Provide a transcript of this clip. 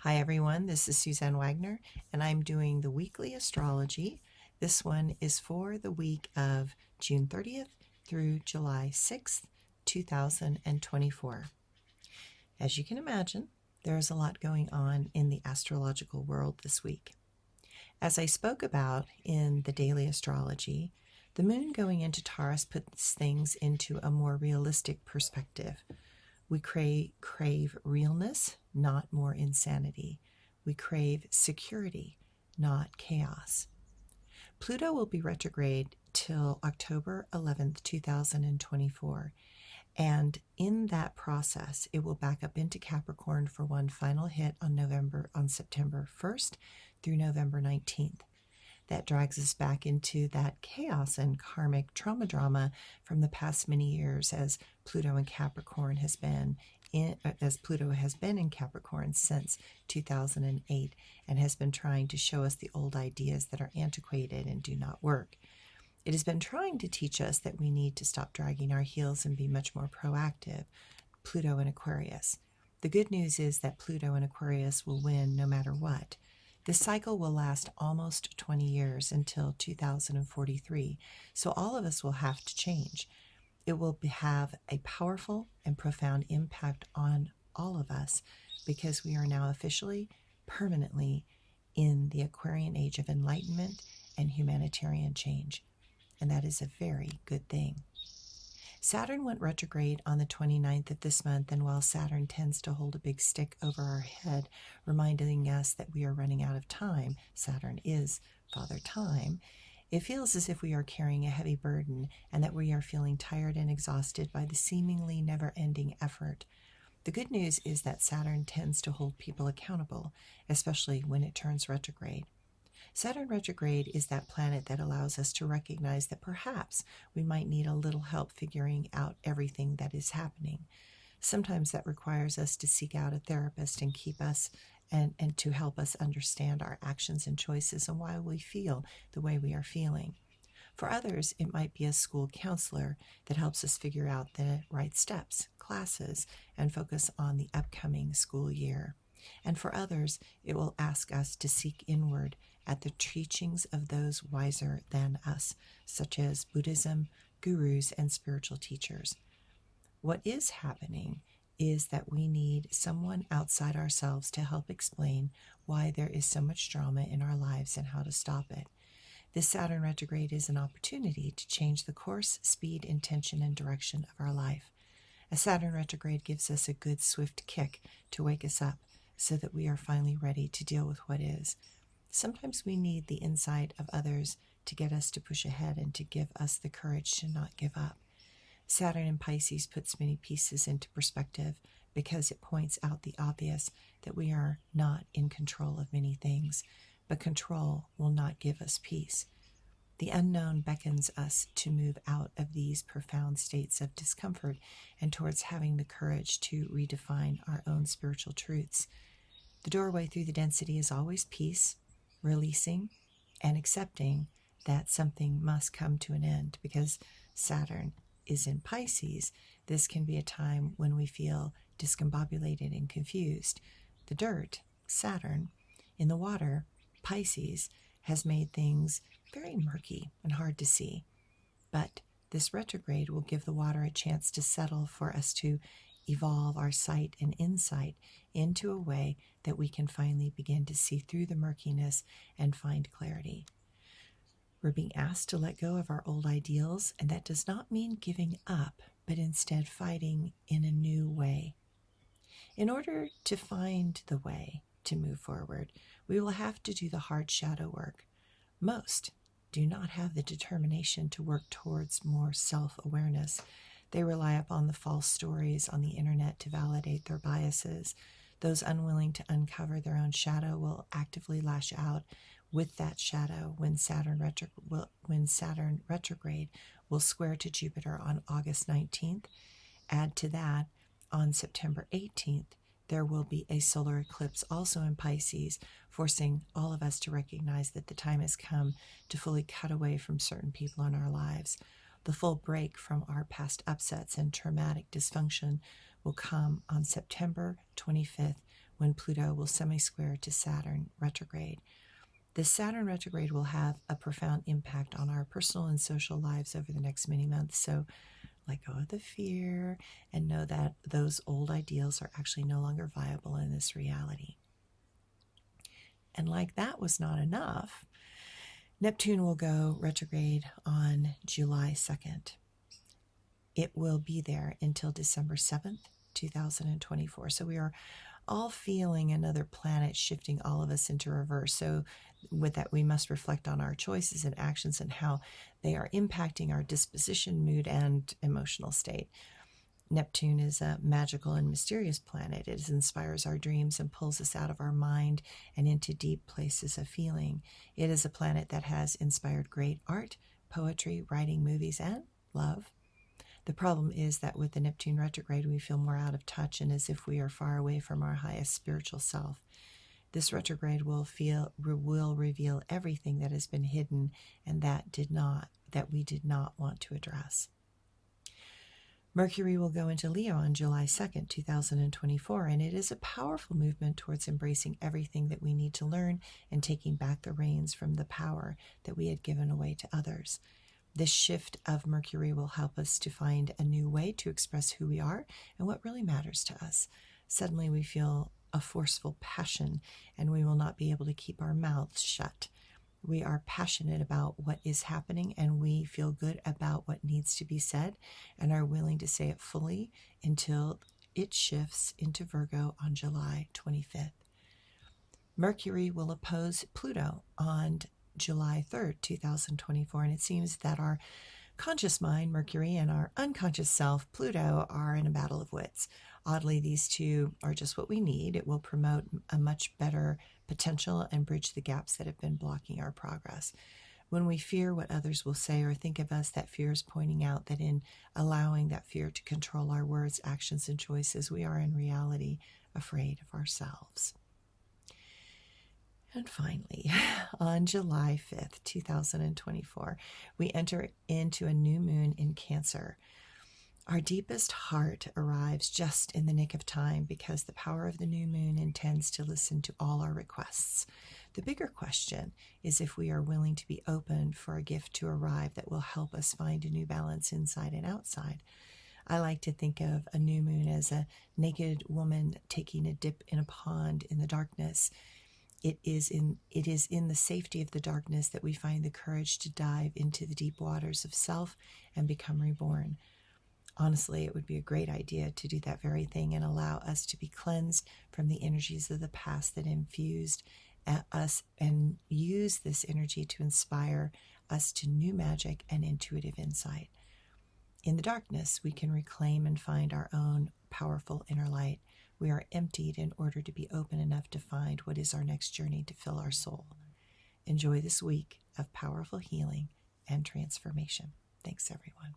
Hi everyone, this is Suzanne Wagner, and I'm doing the weekly astrology. This one is for the week of June 30th through July 6th, 2024. As you can imagine, there is a lot going on in the astrological world this week. As I spoke about in the daily astrology, the moon going into Taurus puts things into a more realistic perspective. We crave realness, not more insanity. We crave security, not chaos. Pluto will be retrograde till October 11th, 2024. And in that process, it will back up into Capricorn for one final hit on September 1st through November 19th. That drags us back into that chaos and karmic trauma drama from the past many years as Pluto and Capricorn has been in Capricorn since 2008 and has been trying to show us the old ideas that are antiquated and do not work. It has been trying to teach us that we need to stop dragging our heels and be much more proactive. Pluto and Aquarius. The good news is that Pluto and Aquarius will win no matter what. This cycle will last almost 20 years until 2043, so all of us will have to change. It will have a powerful and profound impact on all of us because we are now officially, permanently in the Aquarian age of enlightenment and humanitarian change, and that is a very good thing. Saturn went retrograde on the 29th of this month, and while Saturn tends to hold a big stick over our head, reminding us that we are running out of time, Saturn is Father Time, it feels as if we are carrying a heavy burden and that we are feeling tired and exhausted by the seemingly never-ending effort. The good news is that Saturn tends to hold people accountable, especially when it turns retrograde. Saturn retrograde is that planet that allows us to recognize that perhaps we might need a little help figuring out everything that is happening. Sometimes that requires us to seek out a therapist and keep us and to help us understand our actions and choices and why we feel the way we are feeling. For others, it might be a school counselor that helps us figure out the right steps, classes, and focus on the upcoming school year. And for others, it will ask us to seek inward at the teachings of those wiser than us, such as Buddhism, gurus, and spiritual teachers. What is happening is that we need someone outside ourselves to help explain why there is so much drama in our lives and how to stop it. This Saturn retrograde is an opportunity to change the course, speed, intention, and direction of our life. A Saturn retrograde gives us a good, swift kick to wake us up so that we are finally ready to deal with what is. Sometimes we need the insight of others to get us to push ahead and to give us the courage to not give up. Saturn in Pisces puts many pieces into perspective because it points out the obvious that we are not in control of many things, but control will not give us peace. The unknown beckons us to move out of these profound states of discomfort and towards having the courage to redefine our own spiritual truths. The doorway through the density is always peace, releasing, and accepting that something must come to an end. Because Saturn is in Pisces, this can be a time when we feel discombobulated and confused. The dirt, Saturn, in the water, Pisces, has made things very murky and hard to see. But this retrograde will give the water a chance to settle for us to evolve our sight and insight into a way that we can finally begin to see through the murkiness and find clarity. We're being asked to let go of our old ideals, and that does not mean giving up, but instead fighting in a new way. In order to find the way to move forward, we will have to do the hard shadow work. Most do not have the determination to work towards more self-awareness. They rely upon the false stories on the internet to validate their biases. Those unwilling to uncover their own shadow will actively lash out with that shadow when Saturn retrograde will square to Jupiter on August 19th. Add to that, on September 18th, there will be a solar eclipse also in Pisces, forcing all of us to recognize that the time has come to fully cut away from certain people in our lives. The full break from our past upsets and traumatic dysfunction will come on September 25th when Pluto will semi-square to Saturn retrograde. The Saturn retrograde will have a profound impact on our personal and social lives over the next many months. So let go of the fear and know that those old ideals are actually no longer viable in this reality. And like that was not enough, Neptune will go retrograde on July 2nd. It will be there until December 7th, 2024. So we are all feeling another planet shifting all of us into reverse. So with that, we must reflect on our choices and actions and how they are impacting our disposition, mood, and emotional state. Neptune is a magical and mysterious planet. It inspires our dreams and pulls us out of our mind and into deep places of feeling. It is a planet that has inspired great art, poetry, writing, movies, and love. The problem is that with the Neptune retrograde, we feel more out of touch and as if we are far away from our highest spiritual self. This retrograde will reveal everything that has been hidden and that we did not want to address. Mercury will go into Leo on July 2nd, 2024, and it is a powerful movement towards embracing everything that we need to learn and taking back the reins from the power that we had given away to others. This shift of Mercury will help us to find a new way to express who we are and what really matters to us. Suddenly we feel a forceful passion, and we will not be able to keep our mouths shut. We are passionate about what is happening, and we feel good about what needs to be said and are willing to say it fully until it shifts into Virgo on July 25th. Mercury will oppose Pluto on July 3rd, 2024, and it seems that our conscious mind, Mercury, and our unconscious self, Pluto, are in a battle of wits. Oddly, these two are just what we need. It will promote a much better potential and bridge the gaps that have been blocking our progress. When we fear what others will say or think of us, that fear is pointing out that in allowing that fear to control our words, actions, and choices, we are in reality afraid of ourselves. And finally, on July 5th, 2024, we enter into a new moon in Cancer. Our deepest heart arrives just in the nick of time because the power of the new moon intends to listen to all our requests. The bigger question is if we are willing to be open for a gift to arrive that will help us find a new balance inside and outside. I like to think of a new moon as a naked woman taking a dip in a pond in the darkness. It is in the safety of the darkness that we find the courage to dive into the deep waters of self and become reborn. Honestly, it would be a great idea to do that very thing and allow us to be cleansed from the energies of the past that infused us and use this energy to inspire us to new magic and intuitive insight. In the darkness, we can reclaim and find our own powerful inner light. We are emptied in order to be open enough to find what is our next journey to fill our soul. Enjoy this week of powerful healing and transformation. Thanks, everyone.